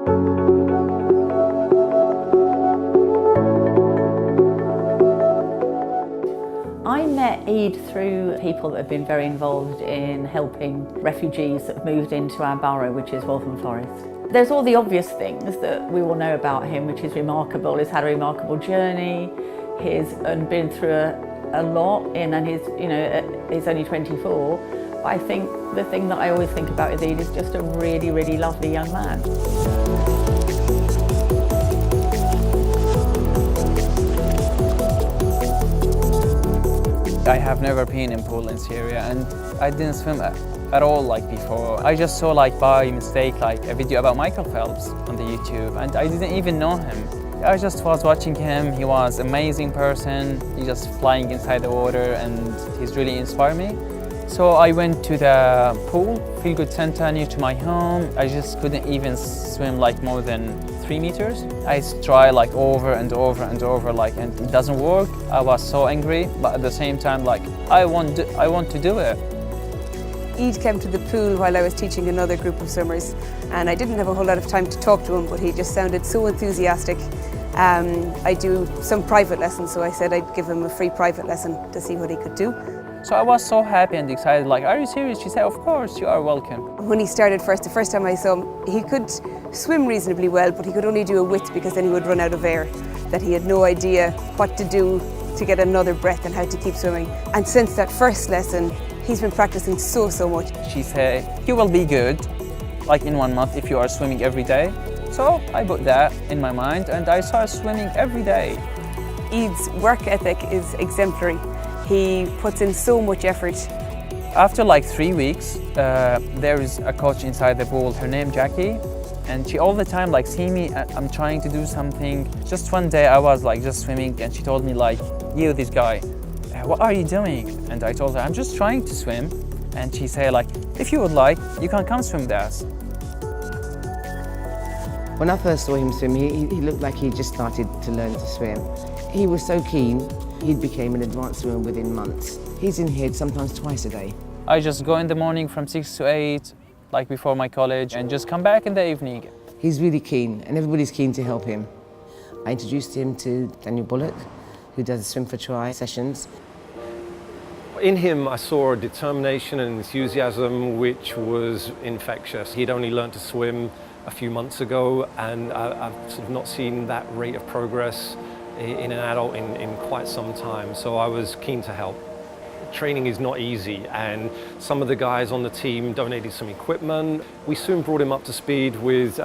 I met Eid through people that have been very involved in helping refugees that have moved into our borough, which is Waltham Forest. There's all the obvious things that we all know about him, which is remarkable. He's had a remarkable journey. He's been through a lot, and he's only 24. But I think the thing that I always think about with Eid is just a really, really lovely young man. I have never been in pool in Syria, and I didn't swim at all like before. I just saw by mistake a video about Michael Phelps on the YouTube, and I didn't even know him. I just was watching him. He was an amazing person. He's just flying inside the water, and he's really inspired me. So I went to the pool, Feel Good Center near to my home. I just couldn't even swim more than 3 meters. I try over and over and over and it doesn't work. I was so angry, but at the same time I want to do it. Eid came to the pool while I was teaching another group of swimmers, and I didn't have a whole lot of time to talk to him, but he just sounded so enthusiastic. I do some private lessons, so I said I'd give him a free private lesson to see what he could do. So I was so happy and excited, are you serious? She said, of course, you are welcome. When he started the first time I saw him, he could swim reasonably well, but he could only do a width because then he would run out of air, that he had no idea what to do to get another breath and how to keep swimming. And since that first lesson, he's been practicing so much. She said, you will be good, in 1 month if you are swimming every day. So I put that in my mind and I started swimming every day. Eid's work ethic is exemplary. He puts in so much effort. After 3 weeks, there is a coach inside the pool, her name Jackie, and she all the time see me, I'm trying to do something. Just one day I was just swimming and she told me you, this guy, what are you doing? And I told her, I'm just trying to swim. And she said if you would like, you can come swim with us. When I first saw him swim, he looked like he just started to learn to swim. He was so keen, he became an advanced swimmer within months. He's in here sometimes twice a day. I just go in the morning from 6 to 8, before my college, and just come back in the evening. He's really keen, and everybody's keen to help him. I introduced him to Daniel Bullock, who does Swim for Try sessions. In him, I saw a determination and enthusiasm which was infectious. He'd only learned to swim a few months ago, and I've not seen that rate of progress in an adult in quite some time, so I was keen to help. Training is not easy, and some of the guys on the team donated some equipment. We soon brought him up to speed with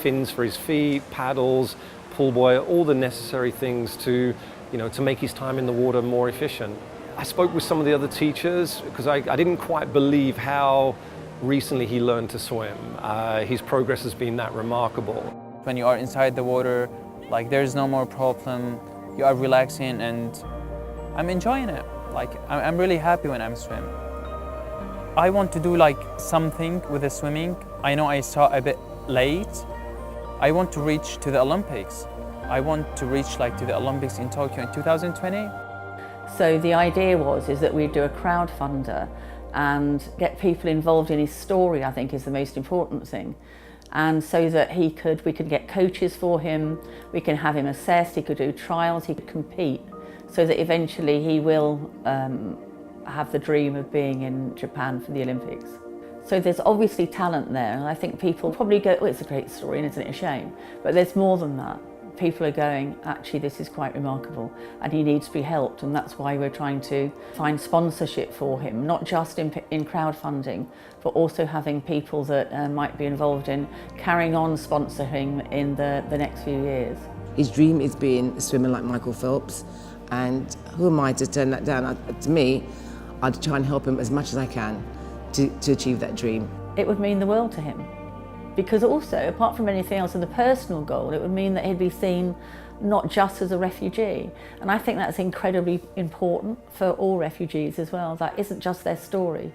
fins for his feet, paddles, pull buoy, all the necessary things to make his time in the water more efficient. I spoke with some of the other teachers because I didn't quite believe how recently he learned to swim. His progress has been that remarkable. When you are inside the water, there's no more problem. You are relaxing and I'm enjoying it. I'm really happy when I'm swim. I want to do something with the swimming. I know I start a bit late. I want to reach to the Olympics. I want to reach to the Olympics in Tokyo in 2020. So the idea is that we'd do a crowdfunder and get people involved in his story, I think is the most important thing. And so that we could get coaches for him, we can have him assessed, he could do trials, he could compete, so that eventually he will have the dream of being in Japan for the Olympics. So there's obviously talent there, and I think people probably go, oh, it's a great story and isn't it a shame? But there's more than that. People are going, actually this is quite remarkable and he needs to be helped, and that's why we're trying to find sponsorship for him, not just in crowdfunding, but also having people that might be involved in carrying on sponsoring in the next few years. His dream is being a swimmer like Michael Phelps, and who am I to turn that down? To me, I'd try and help him as much as I can to achieve that dream. It would mean the world to him. Because also, apart from anything else, in the personal goal, it would mean that he'd be seen not just as a refugee. And I think that's incredibly important for all refugees as well. That isn't just their story.